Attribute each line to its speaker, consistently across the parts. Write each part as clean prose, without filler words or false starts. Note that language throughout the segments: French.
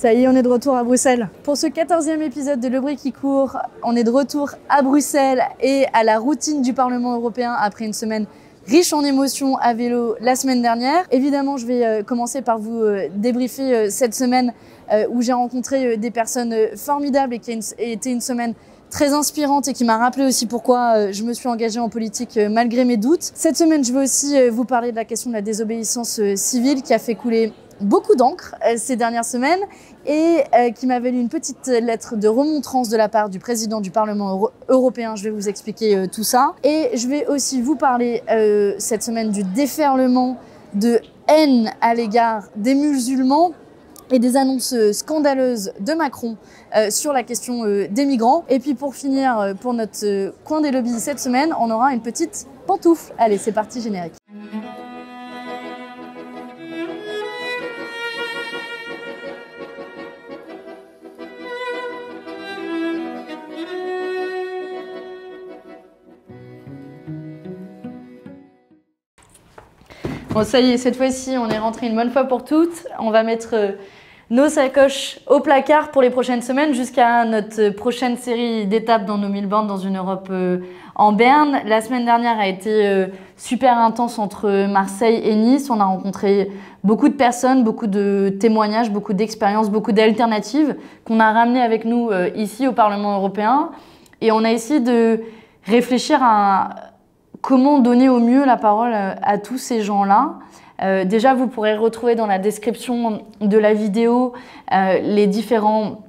Speaker 1: Ça y est, on est de retour à Bruxelles. Pour ce 14e épisode de Le Bruit qui court, on est de retour à Bruxelles et à la routine du Parlement européen après une semaine riche en émotions à vélo la semaine dernière. Évidemment, je vais commencer par vous débriefer cette semaine où j'ai rencontré des personnes formidables et qui a été une semaine très inspirante et qui m'a rappelé aussi pourquoi je me suis engagée en politique malgré mes doutes. Cette semaine, je veux aussi vous parler de la question de la désobéissance civile qui a fait couler beaucoup d'encre ces dernières semaines et qui m'a valu une petite lettre de remontrance de la part du président du Parlement européen. Je vais vous expliquer tout ça. Et je vais aussi vous parler cette semaine du déferlement de haine à l'égard des musulmans et des annonces scandaleuses de Macron sur la question des migrants. Et puis pour finir, pour notre coin des lobbies cette semaine, on aura une petite pantoufle. Allez, c'est parti, générique. Bon, ça y est, cette fois-ci, on est rentré une bonne fois pour toutes. On va mettre nos sacoches au placard pour les prochaines semaines jusqu'à notre prochaine série d'étapes dans nos 1000 bornes dans une Europe en berne. La semaine dernière a été super intense entre Marseille et Nice. On a rencontré beaucoup de personnes, beaucoup de témoignages, beaucoup d'expériences, beaucoup d'alternatives qu'on a ramenées avec nous ici au Parlement européen. Et on a essayé de réfléchir à comment donner au mieux la parole à tous ces gens-là. Déjà, vous pourrez retrouver dans la description de la vidéo les différents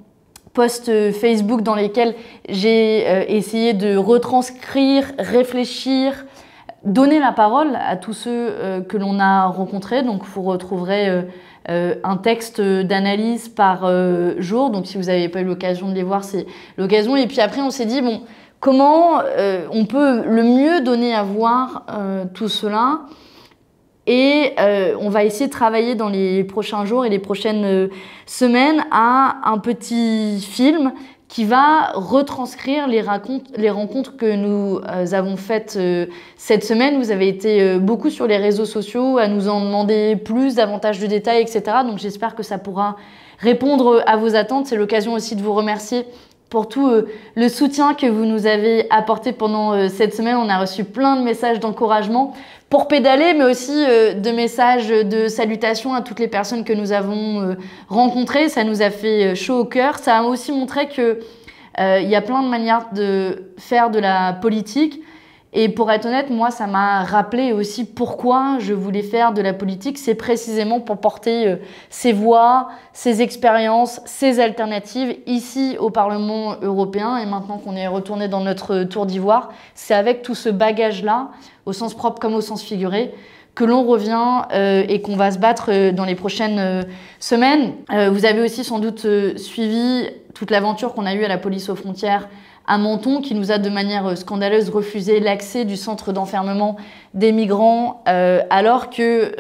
Speaker 1: posts Facebook dans lesquels j'ai essayé de retranscrire, réfléchir, donner la parole à tous ceux que l'on a rencontrés. Donc, vous retrouverez un texte d'analyse par jour. Donc, si vous n'avez pas eu l'occasion de les voir, c'est l'occasion. Et puis après, on s'est dit, bon, comment on peut le mieux donner à voir tout cela et on va essayer de travailler dans les prochains jours et les prochaines semaines à un petit film qui va retranscrire les rencontres que nous avons faites cette semaine. Vous avez été beaucoup sur les réseaux sociaux à nous en demander plus, davantage de détails, etc. Donc j'espère que ça pourra répondre à vos attentes. C'est l'occasion aussi de vous remercier pour tout le soutien que vous nous avez apporté pendant cette semaine. On a reçu plein de messages d'encouragement pour pédaler, mais aussi de messages de salutations à toutes les personnes que nous avons rencontrées. Ça nous a fait chaud au cœur. Ça a aussi montré qu'il y a plein de manières de faire de la politique. Et pour être honnête, moi, ça m'a rappelé aussi pourquoi je voulais faire de la politique. C'est précisément pour porter ces voix, ces expériences, ces alternatives ici au Parlement européen. Et maintenant qu'on est retourné dans notre tour d'ivoire, c'est avec tout ce bagage-là, au sens propre comme au sens figuré, que l'on revient et qu'on va se battre dans les prochaines semaines. Vous avez aussi sans doute suivi toute l'aventure qu'on a eue à la police aux frontières à Menton, qui nous a de manière scandaleuse refusé l'accès du centre d'enfermement des migrants, alors que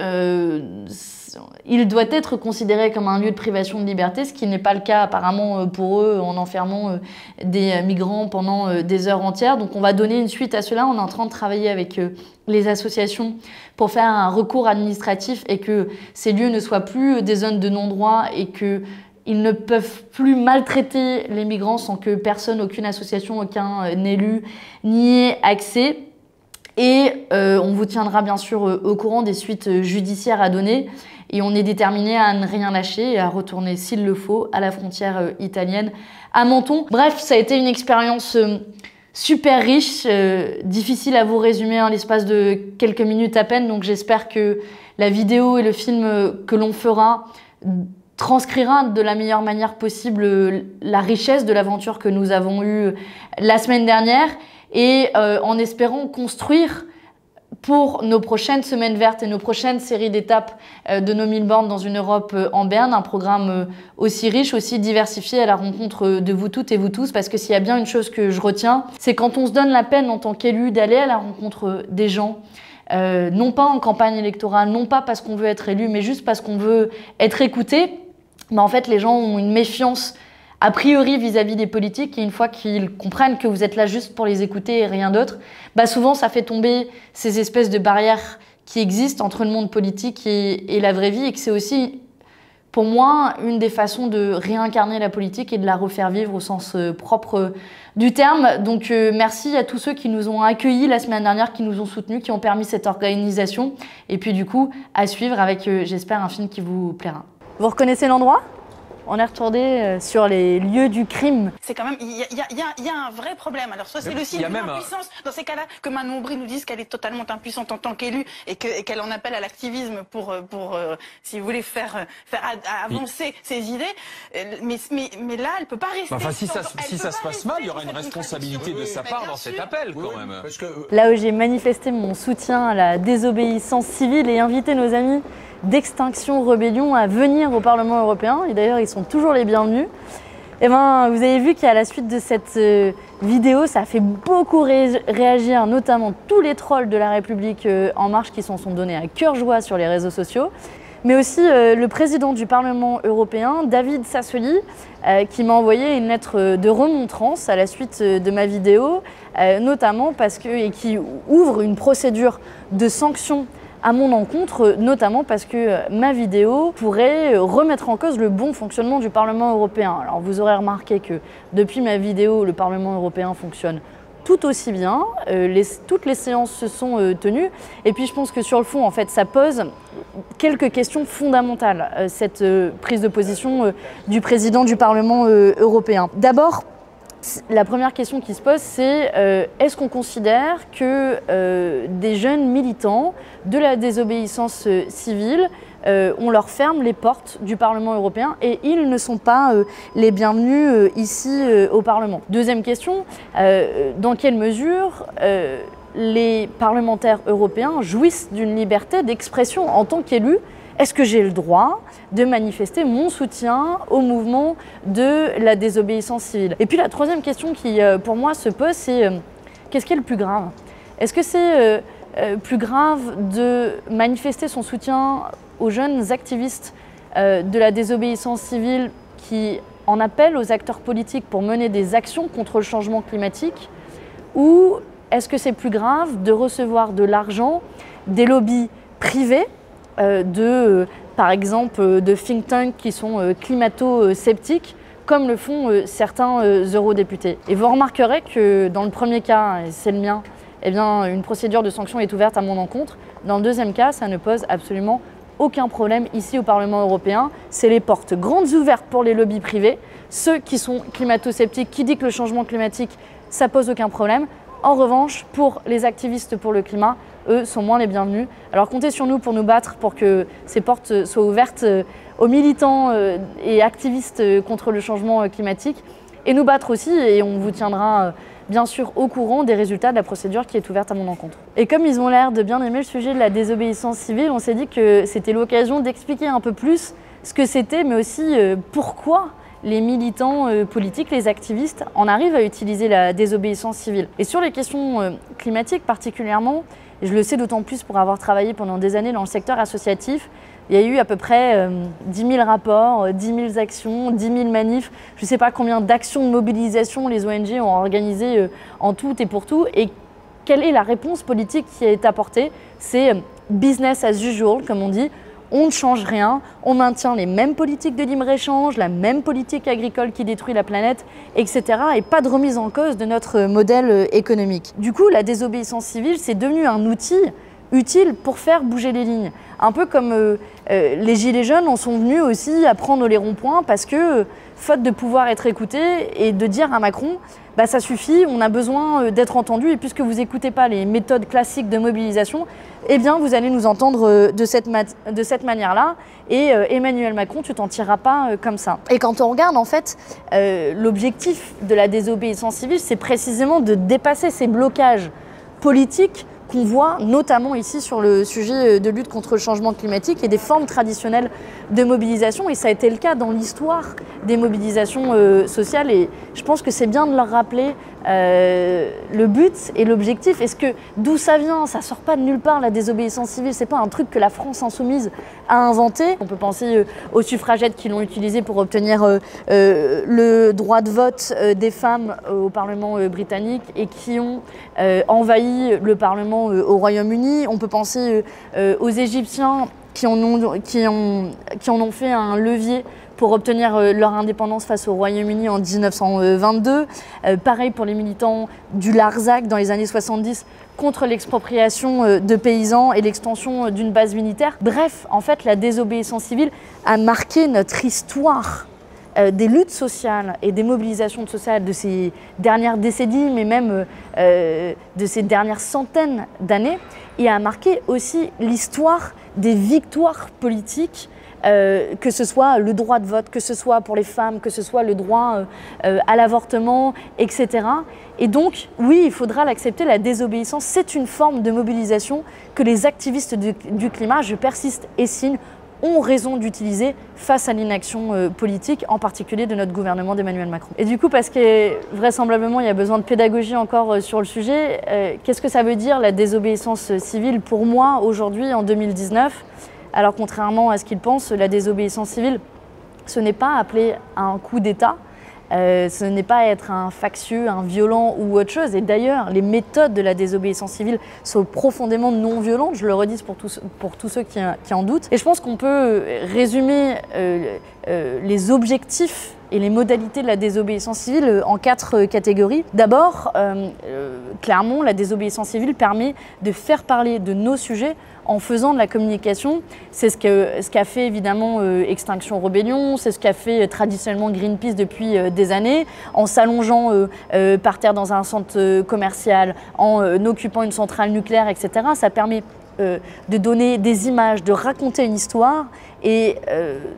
Speaker 1: il doit être considéré comme un lieu de privation de liberté, ce qui n'est pas le cas apparemment pour eux en enfermant des migrants pendant des heures entières. Donc on va donner une suite à cela. On est en train de travailler avec les associations pour faire un recours administratif et que ces lieux ne soient plus des zones de non-droit et que ils ne peuvent plus maltraiter les migrants sans que personne, aucune association, aucun élu n'y ait accès. Et on vous tiendra bien sûr au courant des suites judiciaires à donner. Et on est déterminé à ne rien lâcher et à retourner, s'il le faut, à la frontière italienne, à Menton. Bref, ça a été une expérience super riche, difficile à vous résumer en l'espace de quelques minutes à peine. Donc j'espère que la vidéo et le film que l'on fera transcrira de la meilleure manière possible la richesse de l'aventure que nous avons eue la semaine dernière et en espérant construire pour nos prochaines semaines vertes et nos prochaines séries d'étapes de nos 1000 bornes dans une Europe en berne, un programme aussi riche, aussi diversifié à la rencontre de vous toutes et vous tous, parce que s'il y a bien une chose que je retiens, c'est quand on se donne la peine en tant qu'élu d'aller à la rencontre des gens, non pas en campagne électorale, non pas parce qu'on veut être élu, mais juste parce qu'on veut être écouté. En fait, les gens ont une méfiance a priori vis-à-vis des politiques et une fois qu'ils comprennent que vous êtes là juste pour les écouter et rien d'autre, souvent ça fait tomber ces espèces de barrières qui existent entre le monde politique et la vraie vie et que c'est aussi pour moi, une des façons de réincarner la politique et de la refaire vivre au sens propre du terme. Donc merci à tous ceux qui nous ont accueillis la semaine dernière, qui nous ont soutenus, qui ont permis cette organisation. Et puis du coup, à suivre avec, j'espère, un film qui vous plaira. Vous reconnaissez l'endroit ? On est retourné sur les lieux du crime.
Speaker 2: C'est quand même, il y a un vrai problème. Alors soit c'est le signe de l'impuissance, dans ces cas-là, que Manon Aubry nous dise qu'elle est totalement impuissante en tant qu'élue et qu'elle en appelle à l'activisme pour si vous voulez, faire avancer ses idées. Mais là, elle peut pas rester.
Speaker 3: Enfin, si ça se passe mal, il y aura une responsabilité de sa part dans cet appel, quand même. Parce que...
Speaker 1: Là où j'ai manifesté mon soutien à la désobéissance civile et invité nos amis d'Extinction Rebellion à venir au Parlement européen, et d'ailleurs ils sont toujours les bienvenus. Et ben, vous avez vu qu'à la suite de cette vidéo, ça a fait beaucoup réagir, notamment tous les trolls de La République En Marche qui s'en sont donnés à cœur joie sur les réseaux sociaux, mais aussi le président du Parlement européen, David Sassoli, qui m'a envoyé une lettre de remontrance à la suite de ma vidéo, notamment et qui ouvre une procédure de sanction à mon encontre, notamment parce que ma vidéo pourrait remettre en cause le bon fonctionnement du Parlement européen. Alors vous aurez remarqué que depuis ma vidéo, le Parlement européen fonctionne tout aussi bien, toutes les séances se sont tenues, et puis je pense que sur le fond, en fait, ça pose quelques questions fondamentales, cette prise de position du président du Parlement européen. D'abord, la première question qui se pose, c'est est-ce qu'on considère que des jeunes militants de la désobéissance civile, on leur ferme les portes du Parlement européen et ils ne sont pas les bienvenus ici au Parlement? Deuxième question, dans quelle mesure les parlementaires européens jouissent d'une liberté d'expression en tant qu'élus? Est-ce que j'ai le droit de manifester mon soutien au mouvement de la désobéissance civile? Et puis la troisième question qui, pour moi, se pose, c'est qu'est-ce qui est le plus grave? Est-ce que c'est plus grave de manifester son soutien aux jeunes activistes de la désobéissance civile qui en appellent aux acteurs politiques pour mener des actions contre le changement climatique? Ou est-ce que c'est plus grave de recevoir de l'argent des lobbies privés par exemple, de think tanks qui sont climato-sceptiques, comme le font certains eurodéputés. Et vous remarquerez que dans le premier cas, et c'est le mien, eh bien, une procédure de sanction est ouverte à mon encontre. Dans le deuxième cas, ça ne pose absolument aucun problème ici au Parlement européen. C'est les portes grandes ouvertes pour les lobbies privés. Ceux qui sont climato-sceptiques, qui disent que le changement climatique, ça pose aucun problème. En revanche, pour les activistes pour le climat, eux sont moins les bienvenus. Alors comptez sur nous pour nous battre pour que ces portes soient ouvertes aux militants et activistes contre le changement climatique, et nous battre aussi, et on vous tiendra bien sûr au courant des résultats de la procédure qui est ouverte à mon encontre. Et comme ils ont l'air de bien aimer le sujet de la désobéissance civile, on s'est dit que c'était l'occasion d'expliquer un peu plus ce que c'était, mais aussi pourquoi les militants politiques, les activistes, en arrivent à utiliser la désobéissance civile. Et sur les questions climatiques particulièrement, et je le sais d'autant plus pour avoir travaillé pendant des années dans le secteur associatif, il y a eu à peu près 10 000 rapports, 10 000 actions, 10 000 manifs, je ne sais pas combien d'actions de mobilisation les ONG ont organisées en tout et pour tout. Et quelle est la réponse politique qui est apportée? C'est business as usual, comme on dit. On ne change rien, on maintient les mêmes politiques de libre-échange, la même politique agricole qui détruit la planète, etc. Et pas de remise en cause de notre modèle économique. Du coup, la désobéissance civile, c'est devenu un outil utile pour faire bouger les lignes. Un peu comme les gilets jaunes en sont venus aussi à prendre les ronds-points parce que, faute de pouvoir être écoutés et de dire à Macron, bah ça suffit, on a besoin d'être entendu, et puisque vous n'écoutez pas les méthodes classiques de mobilisation, eh bien vous allez nous entendre de cette manière-là, et Emmanuel Macron, tu t'en tireras pas comme ça. Et quand on regarde, en fait, l'objectif de la désobéissance civile, c'est précisément de dépasser ces blocages politiques qu'on voit notamment ici sur le sujet de lutte contre le changement climatique et des formes traditionnelles de mobilisation. Et ça a été le cas dans l'histoire des mobilisations sociales. Et je pense que c'est bien de leur rappeler le but et l'objectif. Est-ce que d'où ça vient? Ça sort pas de nulle part, la désobéissance civile. C'est pas un truc que la France insoumise a inventé. On peut penser aux suffragettes qui l'ont utilisé pour obtenir le droit de vote des femmes au Parlement britannique et qui ont envahi le Parlement au Royaume-Uni. On peut penser aux Égyptiens qui en ont fait un levier pour obtenir leur indépendance face au Royaume-Uni en 1922. Pareil pour les militants du Larzac dans les années 70 contre l'expropriation de paysans et l'extension d'une base militaire. Bref, en fait, la désobéissance civile a marqué notre histoire des luttes sociales et des mobilisations sociales de ces dernières décennies, mais même de ces dernières centaines d'années, et a marqué aussi l'histoire des victoires politiques, que ce soit le droit de vote, que ce soit pour les femmes, que ce soit le droit à l'avortement, etc. Et donc, oui, il faudra l'accepter, la désobéissance, c'est une forme de mobilisation que les activistes du climat, je persiste et signe, ont raison d'utiliser face à l'inaction politique, en particulier de notre gouvernement d'Emmanuel Macron. Et du coup, parce que vraisemblablement il y a besoin de pédagogie encore sur le sujet, qu'est-ce que ça veut dire la désobéissance civile pour moi aujourd'hui en 2019 ? Alors contrairement à ce qu'ils pensent, la désobéissance civile, ce n'est pas appelé à un coup d'État, ce n'est pas être un factieux, un violent ou autre chose. Et d'ailleurs, les méthodes de la désobéissance civile sont profondément non violentes, je le redis pour tous ceux qui en doutent. Et je pense qu'on peut résumer les objectifs et les modalités de la désobéissance civile en 4 catégories. D'abord, clairement, la désobéissance civile permet de faire parler de nos sujets en faisant de la communication. C'est ce qu'a fait évidemment Extinction Rebellion, c'est ce qu'a fait traditionnellement Greenpeace depuis des années, en s'allongeant par terre dans un centre commercial, en occupant une centrale nucléaire, etc. Ça permet de donner des images, de raconter une histoire et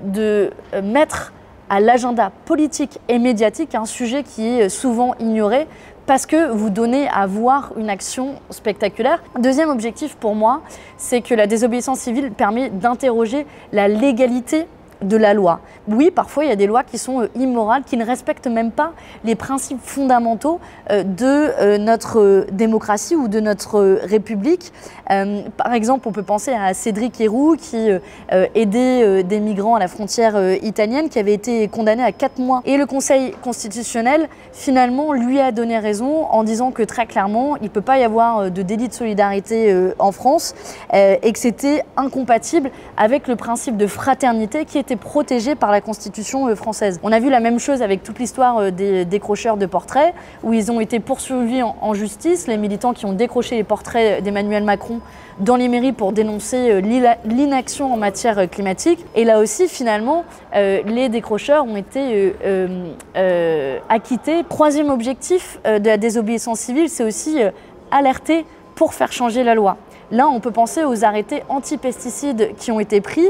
Speaker 1: de mettre à l'agenda politique et médiatique un sujet qui est souvent ignoré parce que vous donnez à voir une action spectaculaire. Deuxième objectif pour moi, c'est que la désobéissance civile permet d'interroger la légalité de la loi. Oui, parfois il y a des lois qui sont immorales, qui ne respectent même pas les principes fondamentaux de notre démocratie ou de notre République. Par exemple, on peut penser à Cédric Herrou qui aidait des migrants à la frontière italienne, qui avait été condamné à 4 mois. Et le Conseil constitutionnel, finalement, lui a donné raison en disant que très clairement, il ne peut pas y avoir de délit de solidarité en France et que c'était incompatible avec le principe de fraternité qui était protégé par la Constitution française. On a vu la même chose avec toute l'histoire des décrocheurs de portraits, où ils ont été poursuivis en justice, les militants qui ont décroché les portraits d'Emmanuel Macron dans les mairies pour dénoncer l'inaction en matière climatique. Et là aussi, finalement, les décrocheurs ont été acquittés. Troisième objectif de la désobéissance civile, c'est aussi alerter pour faire changer la loi. Là, on peut penser aux arrêtés anti-pesticides qui ont été pris,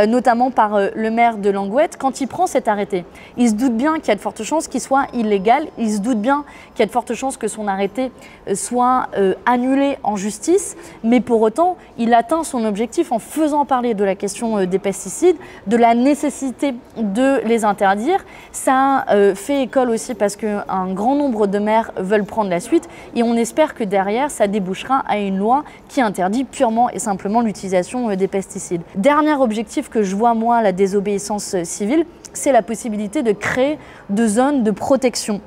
Speaker 1: notamment par le maire de Langouette. Quand il prend cet arrêté, il se doute bien qu'il y a de fortes chances qu'il soit illégal, il se doute bien qu'il y a de fortes chances que son arrêté soit annulé en justice, mais pour autant, il atteint son objectif en faisant parler de la question des pesticides, de la nécessité de les interdire. Ça fait école aussi parce qu'un grand nombre de maires veulent prendre la suite et on espère que derrière, ça débouchera à une loi qui interdit purement et simplement l'utilisation des pesticides. Dernier objectif que je vois, moi, la désobéissance civile, c'est la possibilité de créer de zones de protection.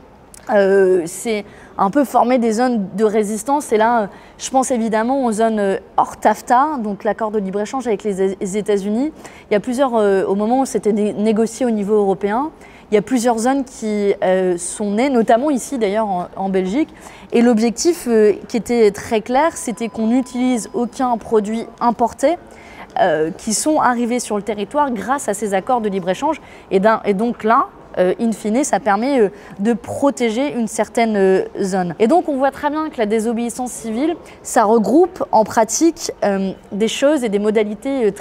Speaker 1: C'est un peu former des zones de résistance et là, je pense évidemment aux zones hors TAFTA, donc l'accord de libre-échange avec les États-Unis. Il y a plusieurs, au moment où c'était négocié au niveau européen, il y a plusieurs zones qui sont nées, notamment ici d'ailleurs en Belgique. Et l'objectif qui était très clair, c'était qu'on n'utilise aucun produit importé qui sont arrivés sur le territoire grâce à ces accords de libre-échange. Et donc là, in fine, ça permet de protéger une certaine zone. Et donc on voit très bien que la désobéissance civile, ça regroupe en pratique des choses et des modalités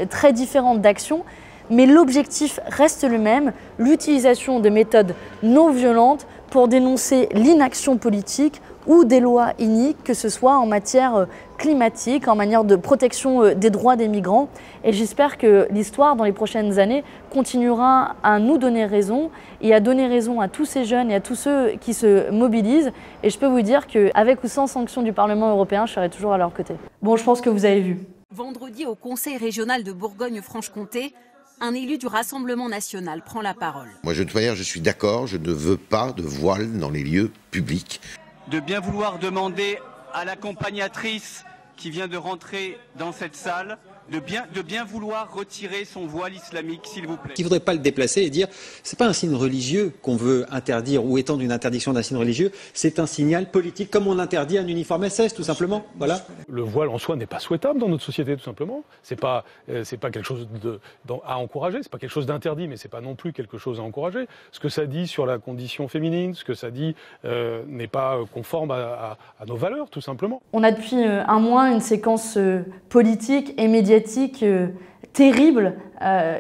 Speaker 1: très différentes d'action. Mais l'objectif reste le même, l'utilisation de méthodes non violentes pour dénoncer l'inaction politique ou des lois iniques, que ce soit en matière climatique, en matière de protection des droits des migrants. Et j'espère que l'histoire, dans les prochaines années, continuera à nous donner raison et à donner raison à tous ces jeunes et à tous ceux qui se mobilisent. Et je peux vous dire qu'avec ou sans sanction du Parlement européen, je serai toujours à leur côté. Bon, je pense que vous avez vu.
Speaker 4: Vendredi, au Conseil régional de Bourgogne-Franche-Comté, un élu du Rassemblement national prend la parole.
Speaker 5: Moi, de toute manière, je suis d'accord, je ne veux pas de voile dans les lieux publics.
Speaker 6: De bien vouloir demander à l'accompagnatrice qui vient de rentrer dans cette salle de bien vouloir retirer son voile islamique, s'il vous plaît.
Speaker 7: Il ne faudrait pas le déplacer et dire c'est pas un signe religieux qu'on veut interdire ou étendre une interdiction d'un signe religieux, c'est un signal politique, comme on interdit un uniforme SS, tout simplement. Voilà.
Speaker 8: Le voile en soi n'est pas souhaitable dans notre société, tout simplement. C'est pas quelque chose à encourager, c'est pas quelque chose d'interdit, mais c'est pas non plus quelque chose à encourager. Ce que ça dit sur la condition féminine, ce que ça dit n'est pas conforme à nos valeurs, tout simplement.
Speaker 1: On a depuis un mois une séquence politique et médiatique terrible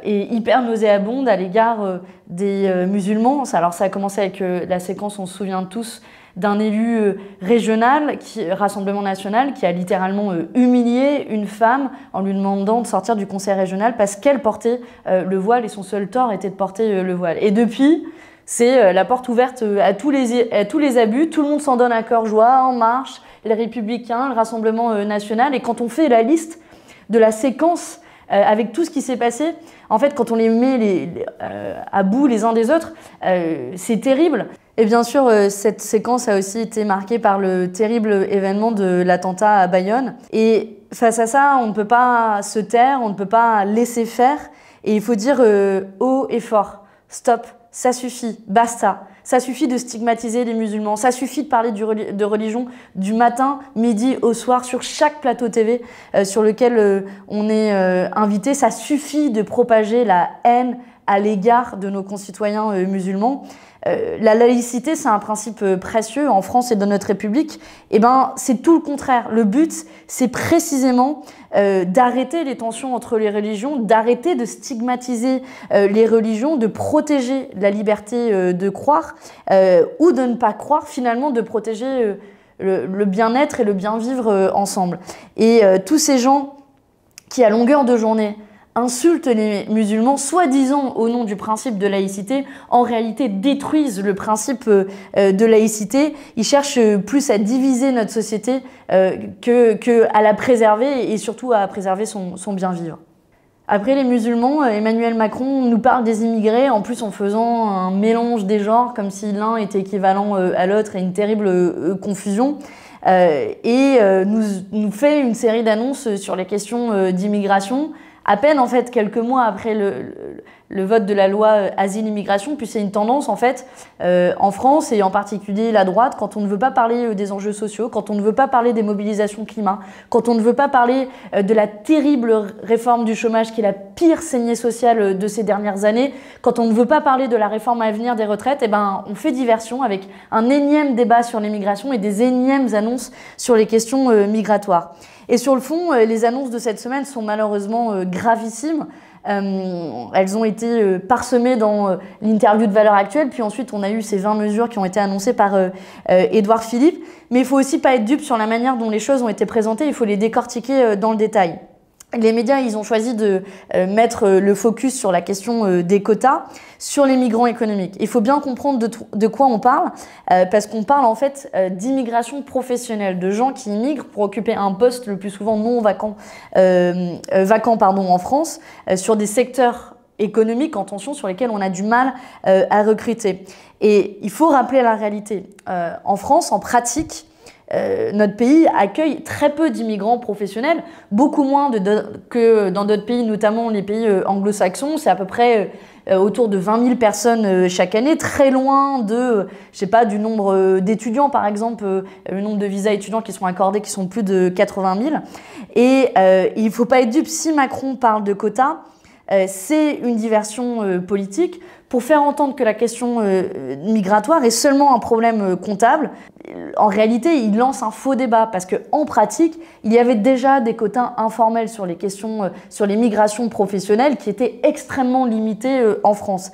Speaker 1: et hyper nauséabonde à l'égard des musulmans. Alors ça a commencé avec la séquence, on se souvient tous, d'un élu régional, Rassemblement National, qui a littéralement humilié une femme en lui demandant de sortir du conseil régional parce qu'elle portait le voile et son seul tort était de porter le voile. Et depuis, c'est la porte ouverte à tous les abus, tout le monde s'en donne à cœur joie, En Marche, les Républicains, le Rassemblement National. Et quand on fait la liste de la séquence avec tout ce qui s'est passé, en fait, quand on les met à bout les uns des autres, c'est terrible. Et bien sûr, cette séquence a aussi été marquée par le terrible événement de l'attentat à Bayonne. Et face à ça, on ne peut pas se taire, on ne peut pas laisser faire. Et il faut dire haut et fort, stop, ça suffit, basta. Ça suffit de stigmatiser les musulmans, ça suffit de parler de religion du matin, midi au soir sur chaque plateau TV sur lequel on est invité. Ça suffit de propager la haine à l'égard de nos concitoyens musulmans. La laïcité, c'est un principe précieux en France et dans notre République. Eh ben, c'est tout le contraire. Le but, c'est précisément d'arrêter les tensions entre les religions, d'arrêter de stigmatiser les religions, de protéger la liberté de croire ou de ne pas croire, finalement de protéger le bien-être et le bien-vivre ensemble. Et tous ces gens qui, à longueur de journée, insultent les musulmans, soi-disant au nom du principe de laïcité, en réalité détruisent le principe de laïcité. Ils cherchent plus à diviser notre société qu'à la préserver et surtout à préserver son bien-vivre. Après les musulmans, Emmanuel Macron nous parle des immigrés, en plus en faisant un mélange des genres, comme si l'un était équivalent à l'autre et une terrible confusion. Et nous fait une série d'annonces sur les questions d'immigration, à peine en fait quelques mois après le vote de la loi Asile-Immigration, puis c'est une tendance en fait en France et en particulier la droite, quand on ne veut pas parler des enjeux sociaux, quand on ne veut pas parler des mobilisations climat, quand on ne veut pas parler de la terrible réforme du chômage qui est la pire saignée sociale de ces dernières années, quand on ne veut pas parler de la réforme à venir des retraites, eh ben on fait diversion avec un énième débat sur l'immigration et des énièmes annonces sur les questions migratoires. Et sur le fond, les annonces de cette semaine sont malheureusement gravissimes. Elles ont été parsemées dans l'interview de Valeurs Actuelles, puis ensuite on a eu ces 20 mesures qui ont été annoncées par Édouard Philippe. Mais il ne faut aussi pas être dupe sur la manière dont les choses ont été présentées, il faut les décortiquer dans le détail. Les médias, ils ont choisi de mettre le focus sur la question des quotas, sur les migrants économiques. Il faut bien comprendre de quoi on parle, parce qu'on parle en fait d'immigration professionnelle, de gens qui immigrent pour occuper un poste le plus souvent non vacant, en France, sur des secteurs économiques en tension sur lesquels on a du mal à recruter. Et il faut rappeler la réalité. En France, en pratique, notre pays accueille très peu d'immigrants professionnels, beaucoup moins que dans d'autres pays, notamment les pays anglo-saxons. C'est à peu près autour de 20 000 personnes chaque année, très loin de, je sais pas, du nombre d'étudiants par exemple, le nombre de visas étudiants qui sont accordés qui sont plus de 80 000. Et il ne faut pas être dupe, si Macron parle de quotas, c'est une diversion politique pour faire entendre que la question migratoire est seulement un problème comptable. En réalité, il lance un faux débat parce qu'en pratique, il y avait déjà des quotas informels sur les questions, sur les migrations professionnelles qui étaient extrêmement limités en France.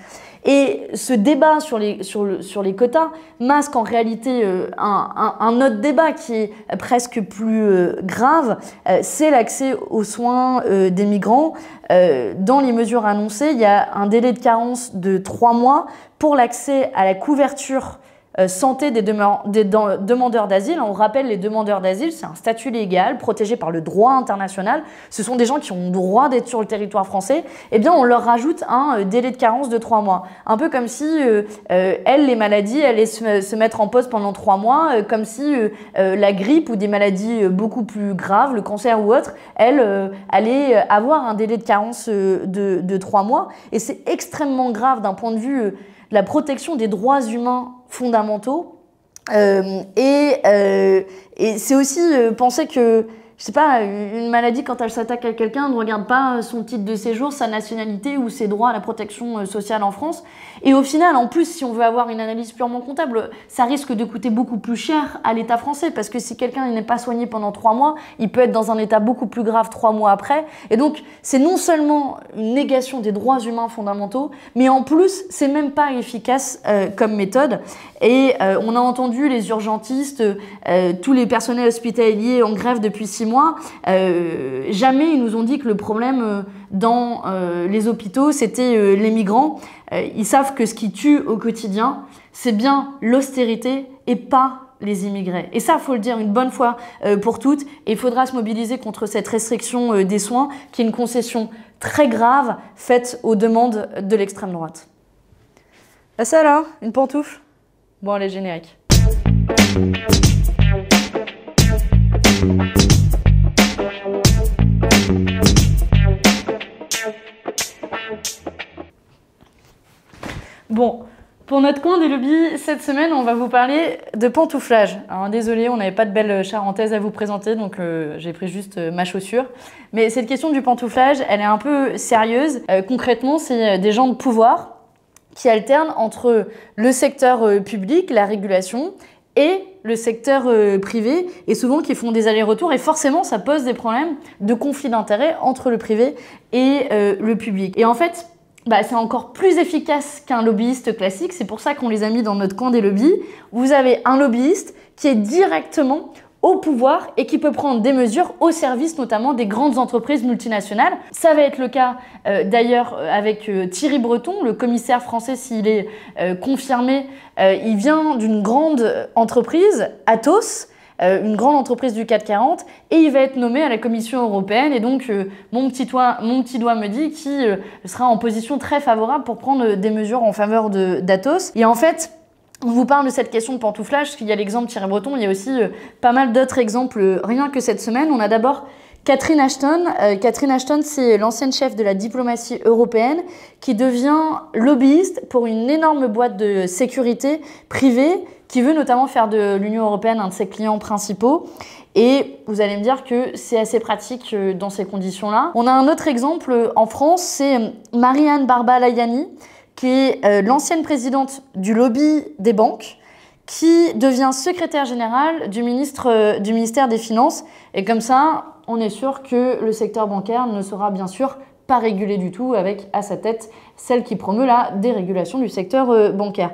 Speaker 1: Et ce débat sur les quotas masque en réalité un autre débat qui est presque plus grave, c'est l'accès aux soins des migrants. Dans les mesures annoncées, il y a un délai de carence de 3 mois pour l'accès à la couverture santé des demandeurs d'asile. On rappelle, les demandeurs d'asile, c'est un statut légal protégé par le droit international. Ce sont des gens qui ont le droit d'être sur le territoire français. Eh bien, on leur rajoute un délai de carence de 3 mois. Un peu comme si, les maladies allaient se mettre en pause pendant 3 mois, comme si la grippe ou des maladies beaucoup plus graves, le cancer ou autre, allaient avoir un délai de carence de 3 mois. Et c'est extrêmement grave d'un point de vue de la protection des droits humains fondamentaux. Et c'est aussi penser que, je sais pas, une maladie, quand elle s'attaque à quelqu'un, ne regarde pas son titre de séjour, sa nationalité ou ses droits à la protection sociale en France. Et au final, en plus, si on veut avoir une analyse purement comptable, ça risque de coûter beaucoup plus cher à l'État français, parce que si quelqu'un n'est pas soigné pendant 3 mois, il peut être dans un état beaucoup plus grave 3 mois après. Et donc, c'est non seulement une négation des droits humains fondamentaux, mais en plus, c'est même pas efficace comme méthode. Et on a entendu les urgentistes, tous les personnels hospitaliers en grève depuis 6 mois. Jamais ils nous ont dit que le problème dans les hôpitaux, c'était les migrants. Ils savent que ce qui tue au quotidien, c'est bien l'austérité et pas les immigrés. Et ça, il faut le dire une bonne fois pour toutes. Et il faudra se mobiliser contre cette restriction des soins, qui est une concession très grave faite aux demandes de l'extrême droite. Ah, ça là, une pantoufle. Bon, allez, générique. Bon, pour notre coin des lobbies, cette semaine, on va vous parler de pantouflage. Alors, désolé, on n'avait pas de belle charentaise à vous présenter, donc j'ai pris juste ma chaussure. Mais cette question du pantouflage, elle est un peu sérieuse. Concrètement, c'est des gens de pouvoir qui alternent entre le secteur public, la régulation, et le secteur privé, et souvent qui font des allers-retours, et forcément ça pose des problèmes de conflit d'intérêts entre le privé et le public. Et en fait, c'est encore plus efficace qu'un lobbyiste classique, c'est pour ça qu'on les a mis dans notre camp des lobbies. Vous avez un lobbyiste qui est directement au pouvoir et qui peut prendre des mesures au service notamment des grandes entreprises multinationales. Ça va être le cas d'ailleurs avec Thierry Breton, le commissaire français, s'il est confirmé. Il vient d'une grande entreprise, Atos, une grande entreprise du CAC 40, et il va être nommé à la Commission européenne. Et donc, mon petit doigt me dit qu'il sera en position très favorable pour prendre des mesures en faveur d'Atos. Et en fait, on vous parle de cette question de pantouflage, parce qu'il y a l'exemple Thierry Breton, il y a aussi pas mal d'autres exemples, rien que cette semaine. On a d'abord Catherine Ashton. Catherine Ashton, c'est l'ancienne chef de la diplomatie européenne qui devient lobbyiste pour une énorme boîte de sécurité privée qui veut notamment faire de l'Union européenne un de ses clients principaux. Et vous allez me dire que c'est assez pratique dans ces conditions-là. On a un autre exemple en France, c'est Marie-Anne Barba-Layani, qui est l'ancienne présidente du lobby des banques, qui devient secrétaire générale du ministère des Finances. Et comme ça, on est sûr que le secteur bancaire ne sera bien sûr pas régulé du tout, avec à sa tête celle qui promeut la dérégulation du secteur bancaire.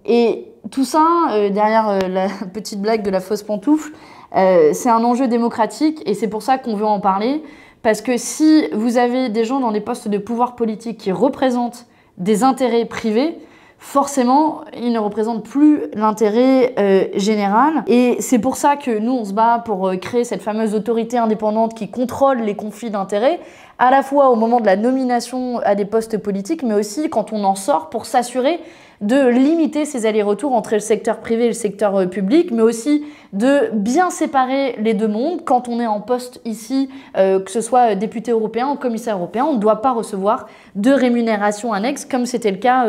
Speaker 1: Et tout ça, derrière la petite blague de la fausse pantoufle, c'est un enjeu démocratique et c'est pour ça qu'on veut en parler. Parce que si vous avez des gens dans des postes de pouvoir politique qui représentent des intérêts privés, forcément, ils ne représentent plus l'intérêt général. Et c'est pour ça que nous, on se bat pour créer cette fameuse autorité indépendante qui contrôle les conflits d'intérêts, à la fois au moment de la nomination à des postes politiques, mais aussi quand on en sort, pour s'assurer de limiter ces allers-retours entre le secteur privé et le secteur public, mais aussi de bien séparer les deux mondes. Quand on est en poste ici, que ce soit député européen ou commissaire européen, on ne doit pas recevoir de rémunération annexe, comme c'était le cas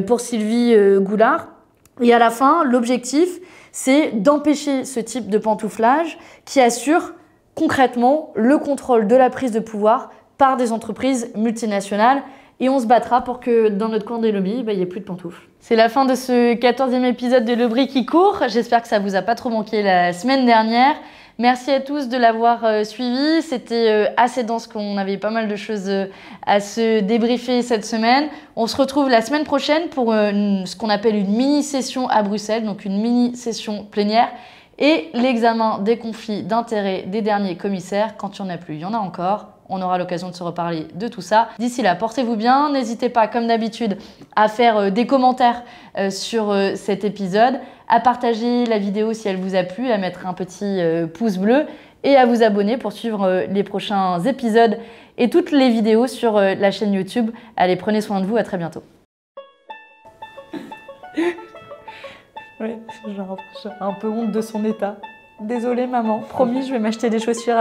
Speaker 1: pour Sylvie Goulard. Et à la fin, l'objectif, c'est d'empêcher ce type de pantouflage qui assure concrètement le contrôle de la prise de pouvoir par des entreprises multinationales. Et on se battra pour que dans notre coin des lobbies, il n'y ait plus de pantoufles. C'est la fin de ce 14e épisode de Le Brie qui court. J'espère que ça vous a pas trop manqué la semaine dernière. Merci à tous de l'avoir suivi. C'était assez dense, qu'on avait pas mal de choses à se débriefer cette semaine. On se retrouve la semaine prochaine pour ce qu'on appelle une mini-session à Bruxelles, donc une mini-session plénière, et l'examen des conflits d'intérêts des derniers commissaires. Quand il n'y en a plus, il y en a encore. on aura l'occasion de se reparler de tout ça. D'ici là, portez-vous bien. N'hésitez pas, comme d'habitude, à faire des commentaires sur cet épisode, à partager la vidéo si elle vous a plu, à mettre un petit pouce bleu et à vous abonner pour suivre les prochains épisodes et toutes les vidéos sur la chaîne YouTube. Allez, prenez soin de vous, à très bientôt. Ouais, j'ai un peu honte de son état. Désolée maman, promis, je vais m'acheter des chaussures